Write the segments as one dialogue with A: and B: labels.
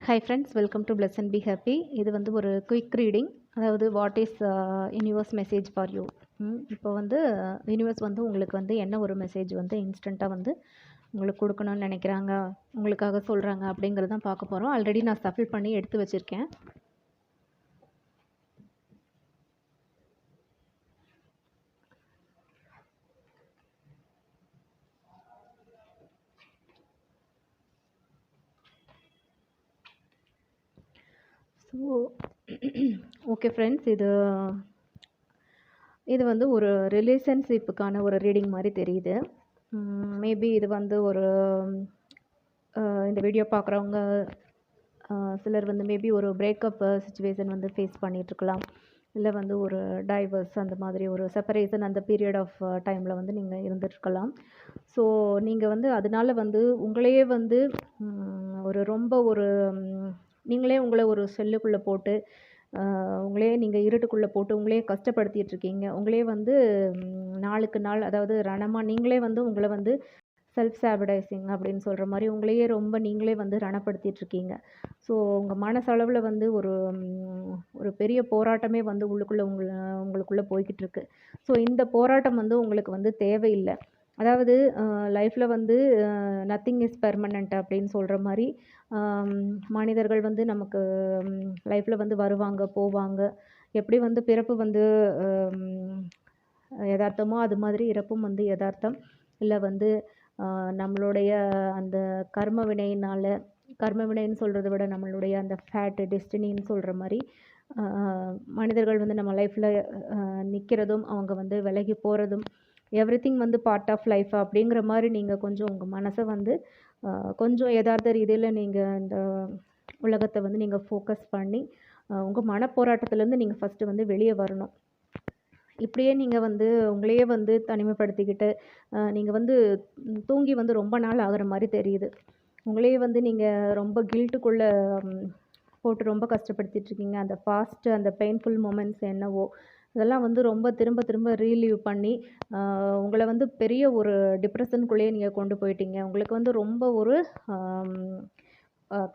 A: Hi friends, welcome to plus and be happy. இது வந்து ஒரு குயிக் ரீடிங். அதாவது what is universe message for you. இப்போ வந்து யூனிவர்ஸ் வந்து உங்களுக்கு வந்து என்ன ஒரு மெசேஜ் வந்து இன்ஸ்டண்ட்டாக வந்து உங்களுக்கு கொடுக்கணும்னு நினைக்கிறாங்க, உங்களுக்காக சொல்கிறாங்க அப்படிங்கிறது தான் பார்க்க போகிறோம். ஆல்ரெடி நான் சஃபில் பண்ணி எடுத்து வச்சுருக்கேன். ஸோ ஓகே ஃப்ரெண்ட்ஸ், இது வந்து ஒரு ரிலேஷன்ஷிப்புக்கான ஒரு ரீடிங் மாதிரி தெரியுது. மேபி இது வந்து ஒரு இந்த வீடியோ பார்க்குறவங்க சிலர் வந்து மேபி ஒரு பிரேக்கப் சுச்சுவேஷன் வந்து ஃபேஸ் பண்ணிகிட்ருக்கலாம். இல்லை வந்து ஒரு டைவர்ஸ், அந்த மாதிரி ஒரு செப்பரேஷன், அந்த பீரியட் ஆஃப் டைமில் வந்து நீங்கள் இருந்துட்டுருக்கலாம். ஸோ நீங்கள் வந்து அதனால வந்து உங்களையே வந்து ரொம்ப ஒரு நீங்களே உங்களை ஒரு செல்லுக்குள்ளே போட்டு உங்களே நீங்கள் இருட்டுக்குள்ளே போட்டு உங்களையே கஷ்டப்படுத்திட்டு இருக்கீங்க. உங்களே வந்து நாளுக்கு நாள், அதாவது ரணமாக நீங்களே வந்து உங்களை வந்து செல்ஃப் சாபடைசிங் அப்படின்னு சொல்கிற மாதிரி உங்களையே ரொம்ப நீங்களே வந்து ரணப்படுத்திட்டுருக்கீங்க. ஸோ உங்கள் மனசளவில் வந்து ஒரு பெரிய போராட்டமே வந்து உங்களுக்குள்ளே போய்கிட்டு இருக்கு. ஸோ இந்த போராட்டம் வந்து உங்களுக்கு வந்து தேவையில்லை. அதாவது லைஃப்பில் வந்து நத்திங் இஸ் பெர்மனண்ட் அப்படின்னு சொல்கிற மாதிரி மனிதர்கள் வந்து நமக்கு லைஃப்பில் வந்து வருவாங்க, போவாங்க. எப்படி வந்து பிறப்பு வந்து யதார்த்தமோ அது மாதிரி இறப்பும் வந்து யதார்த்தம். இல்லை வந்து நம்மளுடைய அந்த கர்ம வினைன்னு சொல்கிறத விட நம்மளுடைய அந்த ஃபேட்டு டெஸ்டினின்னு சொல்கிற மாதிரி மனிதர்கள் வந்து நம்ம லைஃப்பில் நிற்கிறதும் அவங்க வந்து விலகி போகிறதும் எவ்ரிதிங் வந்து பார்ட் ஆஃப் லைஃப் அப்படிங்கிற மாதிரி நீங்கள் கொஞ்சம் உங்கள் மனசை வந்து கொஞ்சம் யதார்த்த ரீதியில் நீங்கள் இந்த உலகத்தை வந்து நீங்கள் ஃபோக்கஸ் பண்ணி உங்கள் மனப்போராட்டத்துலேருந்து நீங்கள் ஃபஸ்ட்டு வந்து வெளியே வரணும். இப்படியே நீங்கள் வந்து உங்களையே வந்து தனிமைப்படுத்திக்கிட்டு நீங்கள் வந்து தூங்கி வந்து ரொம்ப நாள் ஆகிற மாதிரி தெரியுது. உங்களையே வந்து நீங்கள் ரொம்ப கில்ட்டுக்குள்ளே போட்டு ரொம்ப கஷ்டப்படுத்திட்டுருக்கீங்க. அந்த பாஸ்ட்டு, அந்த பெயின்ஃபுல் மூமெண்ட்ஸ் என்னவோ அதெல்லாம் வந்து ரொம்ப திரும்ப திரும்ப ரீலீவ் பண்ணி உங்களை வந்து பெரிய ஒரு டிப்ரெஷனுக்குள்ளேயே நீங்கள் கொண்டு போயிட்டீங்க. உங்களுக்கு வந்து ரொம்ப ஒரு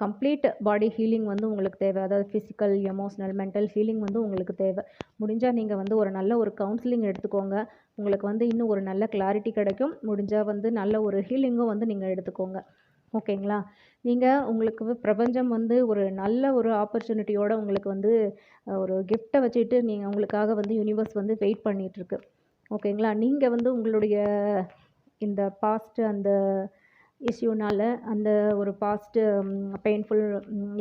A: கம்ப்ளீட் பாடி ஹீலிங் வந்து உங்களுக்கு தேவை. அதாவது ஃபிசிக்கல், எமோஷ்னல், மென்டல் ஹீலிங் வந்து உங்களுக்கு தேவை. முடிஞ்சால் நீங்கள் வந்து ஒரு நல்ல ஒரு கவுன்சிலிங் எடுத்துக்கோங்க. உங்களுக்கு வந்து இன்னும் ஒரு நல்ல கிளாரிட்டி கிடைக்கும். முடிஞ்சால் வந்து நல்ல ஒரு ஹீலிங்கும் வந்து நீங்கள் எடுத்துக்கோங்க. ஓகேங்களா? நீங்கள் உங்களுக்கு பிரபஞ்சம் வந்து ஒரு நல்ல ஒரு ஆப்பர்ச்சுனிட்டியோட உங்களுக்கு வந்து ஒரு கிஃப்ட்டை வச்சுட்டு உங்களுக்காக வந்து யூனிவர்ஸ் வந்து வெயிட் பண்ணிகிட்ருக்கு. ஓகேங்களா? நீங்கள் வந்து உங்களுடைய இந்த பாஸ்ட்டு அந்த இஷ்யூனால், அந்த ஒரு பாஸ்ட்டு பெயின்ஃபுல்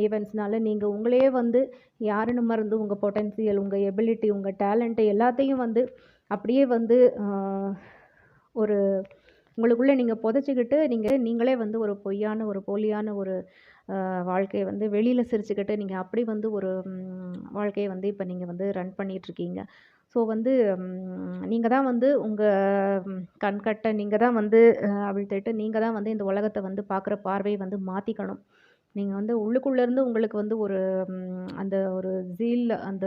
A: ஈவெண்ட்ஸ்னால நீங்கள் உங்களையே வந்து யாருன்னு மறந்து உங்கள் பொட்டன்சியல், உங்கள் எபிலிட்டி, உங்கள் டேலண்ட்டு எல்லாத்தையும் வந்து அப்படியே வந்து ஒரு உங்களுக்குள்ளே நீங்கள் புதைச்சிக்கிட்டு நீங்களே வந்து ஒரு பொய்யான ஒரு போலியான ஒரு வாழ்க்கையை வந்து வெளியில் சிரிச்சுக்கிட்டு நீங்கள் அப்படி வந்து ஒரு வாழ்க்கையை வந்து இப்போ நீங்கள் வந்து ரன் பண்ணிகிட்ருக்கீங்க. ஸோ வந்து நீங்கள் தான் வந்து உங்கள் கண்கட்டை நீங்கள் தான் வந்து அவிழ்த்துட்டு நீங்கள் தான் வந்து இந்த உலகத்தை வந்து பார்க்குற பார்வையை வந்து மாற்றிக்கணும். நீங்கள் வந்து உள்ளுக்குள்ளேருந்து உங்களுக்கு வந்து ஒரு அந்த ஒரு ஜீல், அந்த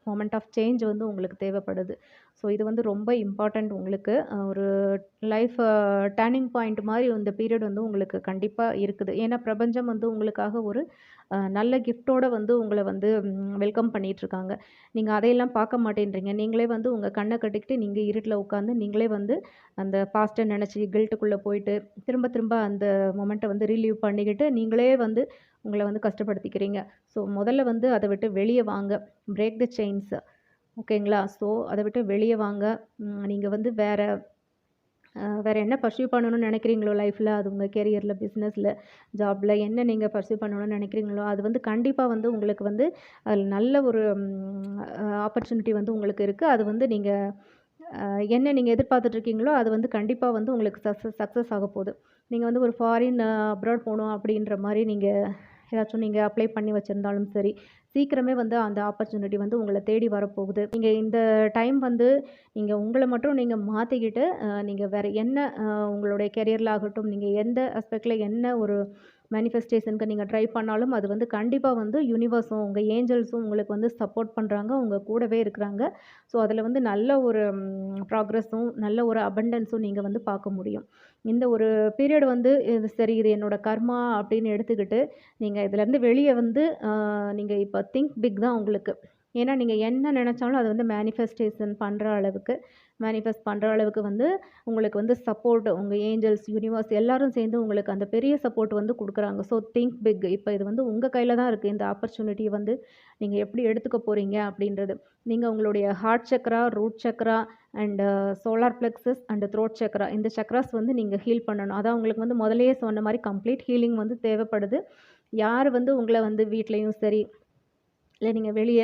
A: மொமெண்ட் ஆஃப் சேஞ்ச் வந்து உங்களுக்கு தேவைப்படுது. ஸோ இது வந்து ரொம்ப இம்பார்ட்டண்ட் உங்களுக்கு. ஒரு லைஃப் டர்னிங் பாயிண்ட் மாதிரி இந்த பீரியட் வந்து உங்களுக்கு கண்டிப்பாக இருக்குது. ஏன்னா பிரபஞ்சம் வந்து உங்களுக்காக ஒரு நல்ல கிஃப்ட்டோட வந்து உங்களை வந்து வெல்கம் பண்ணிகிட்ருக்காங்க. நீங்கள் அதையெல்லாம் பார்க்க மாட்டேன்றீங்க. நீங்களே வந்து உங்கள் கண்ணை கட்டிக்கிட்டு நீங்கள் இருட்டில் உட்காந்து நீங்களே வந்து அந்த பாஸ்ட்டை நினச்சி கில்ட்டுக்குள்ளே போயிட்டு திரும்ப திரும்ப அந்த மொமெண்ட்டை வந்து ரிலீவ் பண்ணிக்கிட்டு நீங்களே வந்து உங்களை வந்து கஷ்டப்படுத்திக்கிறீங்க. ஸோ முதல்ல வந்து அதை விட்டு வெளியே வாங்க. Break the chains. ஓகேங்களா? ஸோ அதை விட்டு வெளியே வாங்க. நீங்கள் வந்து வேறு என்ன பர்ஸ்யூ பண்ணணும்னு நினைக்கிறீங்களோ லைஃப்பில், அது உங்கள் கெரியரில், பிஸ்னஸில், ஜாபில் என்ன நீங்கள் பர்ஸ்யூ பண்ணணும்னு நினைக்கிறீங்களோ அது வந்து கண்டிப்பாக வந்து உங்களுக்கு வந்து அதில் நல்ல ஒரு ஆப்பர்ச்சுனிட்டி வந்து உங்களுக்கு இருக்குது. அது வந்து நீங்கள் என்ன நீங்கள் எதிர்பார்த்துட்ருக்கீங்களோ அது வந்து கண்டிப்பாக வந்து உங்களுக்கு சக்ஸஸ் ஆக போகுது. நீங்கள் வந்து ஒரு ஃபாரின் அப்ராட் போகணும் அப்படின்ற மாதிரி ஏதாச்சும் நீங்கள் அப்ளை பண்ணி வச்சுருந்தாலும் சரி, சீக்கிரமே வந்து அந்த ஆப்பர்ச்சுனிட்டி வந்து உங்களை தேடி வரப்போகுது. நீங்கள் இந்த டைம் வந்து நீங்கள் உங்களை மட்டும் நீங்கள் மாற்றிக்கிட்டு நீங்கள் வேறு என்ன உங்களுடைய கெரியரில் ஆகட்டும், நீங்கள் எந்த ஆஸ்பெக்டில் என்ன ஒரு மேனிஃபெஸ்டேஷனுக்கு நீங்கள் ட்ரை பண்ணாலும் அது வந்து கண்டிப்பாக வந்து யூனிவர்ஸும் உங்கள் ஏஞ்சல்ஸும் உங்களுக்கு வந்து சப்போர்ட் பண்ணுறாங்க, உங்கள் கூடவே இருக்கிறாங்க. ஸோ அதில் வந்து நல்ல ஒரு ப்ராக்ரஸும் நல்ல ஒரு அபண்டன்ஸும் நீங்கள் வந்து பார்க்க முடியும். இந்த ஒரு பீரியட் வந்து இது சரி இது என்னோட கர்மா அப்படின்னு எடுத்துக்கிட்டு நீங்கள் இதுலேருந்து வெளியே வந்து நீங்கள் இப்போ திங்க் பிக் தான் உங்களுக்கு. ஏன்னா நீங்கள் என்ன நினச்சாலும் அது வந்து மேனிஃபெஸ்ட் பண்ணுற அளவுக்கு வந்து உங்களுக்கு வந்து சப்போர்ட் உங்கள் ஏஞ்சல்ஸ், யூனிவர்ஸ் எல்லாரும் சேர்ந்து உங்களுக்கு அந்த பெரிய சப்போர்ட் வந்து குடுக்குறாங்க. So think big. இப்போ இது வந்து உங்க கையில தான் இருக்கு. இந்த ஆப்பர்ச்சுனிட்டிய வந்து நீங்க எப்படி எடுத்துக்க போறீங்க அப்படின்றது. நீங்க உங்களுடைய heart chakra, root chakra and solar plexus and throat chakra இந்த சக்ராஸ் வந்து நீங்க ஹீல் பண்ணணும். அதான் உங்களுக்கு வந்து முதல்லயே சொன்ன மாரி கம்ப்ளீட் ஹீலிங் வந்து தேவைப்படுது. யார் வந்து உங்கள வந்து வீட்லயும் சரி, இல்ல நீங்க வெளிய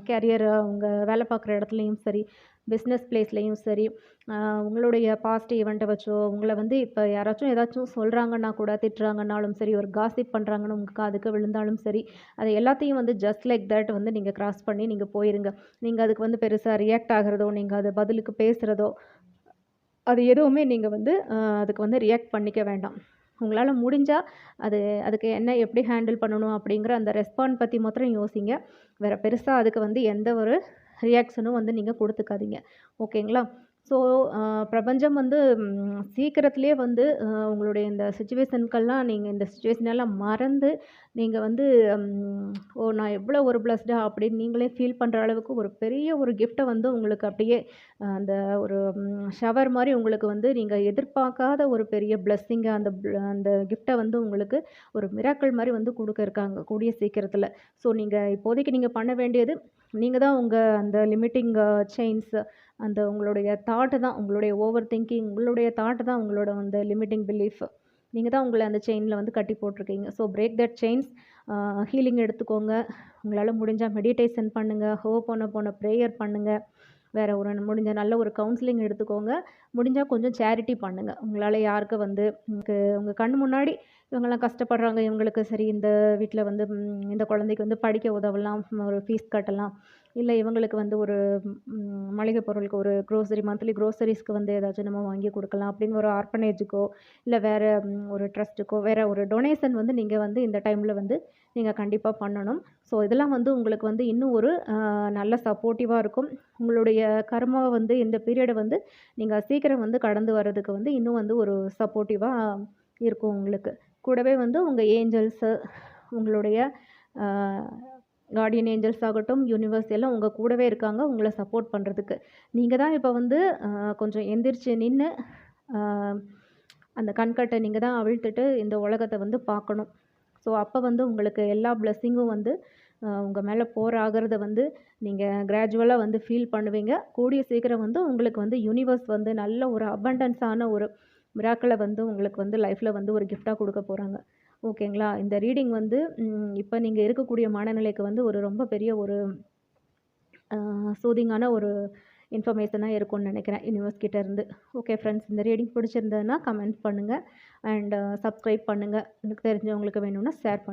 A: கேரியர் உங்க வேலை பார்க்குற இடத்துலயும் சரி, பிஸ்னஸ் பிளேஸ்லயும் சரி, அ உங்களுடைய பாஸ்ட் ஈவெண்ட்ட வச்சோ, உங்கள வந்து இப்ப யாராச்சும் ஏதாச்சும் சொல்றாங்கன்னா கூட, திட்டுறாங்கன்னாலும் சரி, ஒரு காசிப் பண்றாங்கன்னு உங்க காதுக்கு விழுந்தாலும் சரி, அது எல்லாத்தையும் வந்து ஜஸ்ட் லைக் தட் வந்து நீங்க கிராஸ் பண்ணி நீங்க போயிருங்க. நீங்க அதுக்கு வந்து பெருசா ரியாக்ட் ஆகுறதோ, நீங்க அது பதிலுக்கு பேசுறதோ, அது எதுவுமே நீங்க வந்து அதுக்கு வந்து ரியாக்ட் பண்ணிக்க வேண்டாம். உங்களால முடிஞ்சா, அது அதுக்கு என்ன எப்படி ஹேண்டில் பண்ணணும் அப்படிங்கிற அந்த ரெஸ்பாண்ட் பத்தி மாத்திரம் யோசிங்க. வேற பெருசா அதுக்கு வந்து எந்த ஒரு ரியாக்ஷனும் வந்து நீங்க குடுத்துக்காதீங்க. ஓகேங்களா? ஸோ பிரபஞ்சம் வந்து சீக்கிரத்திலேயே வந்து உங்களுடைய இந்த சிச்சுவேஷனுக்கெல்லாம் நீங்க இந்த சிச்சுவேஷன் எல்லாம் மறந்து, நீங்க வந்து ஓ! நான் எவ்வளோ ஒரு பிளஸ்டா அப்படின்னு நீங்களே ஃபீல் பண்ற அளவுக்கு ஒரு பெரிய ஒரு கிஃப்ட்ட வந்து உங்களுக்கு அப்படியே அந்த ஒரு ஷவர் மாரி உங்களுக்கு வந்து நீங்க எதிர்பார்க்காத ஒரு பெரிய பிளெஸ்ஸிங்க அந்த கிஃப்ட்ட வந்து உங்களுக்கு ஒரு மிராக்கிள் மாரி வந்து குடுக்க இருக்காங்க, கூடிய சீக்கிரத்தில. ஸோ நீங்க இப்போதைக்கு நீங்க பண்ண வேண்டியது, நீங்க தான் உங்க அந்த லிமிட்டிங் செயின்ஸ் அந்த உங்களுடைய தாட் தான் உங்களுடைய ஓவர் திங்கிங், உங்களுடைய தாட் தான் உங்களோட அந்த லிமிட்டிங் பிலீஃப். நீங்க தான் உங்கள அந்த செயின்ல வந்து கட்டி போட்டுருக்கீங்க. So break that chains. Healing எடுத்துக்கோங்க. உங்களால முடிஞ்சா மெடிடேஷன் பண்ணுங்க. ஹோபோனோபோனோ பிரேயர் பண்ணுங்க. வேற ஒரு முடிஞ்ச நல்ல ஒரு கவுன்சிலிங் எடுத்துக்கோங்க. முடிஞ்சா கொஞ்சம் சேரிட்டி பண்ணுங்க. உங்களால யாருக்கு வந்து உங்க கண் முன்னாடி இவங்கலாம் கஷ்டப்படுறாங்க. இவங்களுக்கு சரி இந்த வீட்ல வந்து இந்த குழந்தைக்கு வந்து படிக்க உதவலாம். ஒரு ஃபீஸ் கட்டலாம். இல்ல இவங்களுக்கு வந்து ஒரு மளிகை பொருளுக்கு ஒரு மந்த்லி குரோசரீஸ்க்கு வந்து ஏதாச்சும் நம்ம வாங்கி குடுக்கலாம் அப்படின்னு ஒரு ஆர்ஃபனேஜுக்கோ, இல்ல வேற ஒரு ட்ரஸ்ட்டுக்கோ, வேற ஒரு டொனேஷன் வந்து நீங்க வந்து இந்த டைம்ல வந்து நீங்க கண்டிப்பா பண்ணணும். ஸோ இதெல்லாம் வந்து உங்களுக்கு வந்து இன்னும் ஒரு நல்ல சப்போர்ட்டிவா இருக்கும். உங்களுடைய கர்மாவ வந்து இந்த பீரியட வந்து நீங்க சீக்கிரம் வந்து கடந்து வர்றதுக்கு வந்து இன்னும் வந்து ஒரு சப்போர்ட்டிவா இருக்கும் உங்களுக்கு. கூடவே வந்து உங்க ஏஞ்சல்ஸு, உங்களுடைய அ கார்டியன் ஏஞ்சல்ஸ் ஆகட்டும், யூனிவர்ஸ் எல்லாம் உங்க கூடவே இருக்காங்க, உங்கள சப்போர்ட் பண்றதுக்கு. நீங்க தான் இப்ப வந்து கொஞ்சம் எந்திரிச்சு நின்னு, அ அந்த கண்கட்ட நீங்க தான் அவிழ்த்துட்டு இந்த உலகத்த வந்து பார்க்கணும். ஸோ அப்ப வந்து உங்களுக்கு எல்லா பிளெஸ்ஸிங்கும் வந்து உங்க மேல போர் ஆகுறத வந்து நீங்க கிராஜுவலா வந்து ஃபீல் பண்ணுவீங்க. கூடிய சீக்கிரம் வந்து உங்களுக்கு வந்து யூனிவர்ஸ் வந்து நல்ல ஒரு அபண்டன்ஸான ஒரு மிராக்கிள வந்து உங்களுக்கு வந்து லைஃப்ல வந்து ஒரு கிஃப்ட்டா குடுக்க போறாங்க. ஓகேங்களா? இந்த ரீடிங் வந்து இப்ப நீங்க இருக்கக்கூடிய மனநிலைக்கு வந்து ஒரு ரொம்ப பெரிய ஒரு சூதிங்கான ஒரு இன்ஃபர்மேஷனா இருக்கும்னு நினைக்கிறேன் யூனிவர்ஸ் கிட்ட இருந்து. ஓகே ஃப்ரெண்ட்ஸ், இந்த ரீடிங் பிடிச்சிருந்ததுன்னா கமெண்ட் பண்ணுங்க அண்ட் சப்ஸ்கிரைப் பண்ணுங்க. எனக்கு தெரிஞ்சவங்களுக்கு வேணும்னா ஷேர் பண்ணுங்க.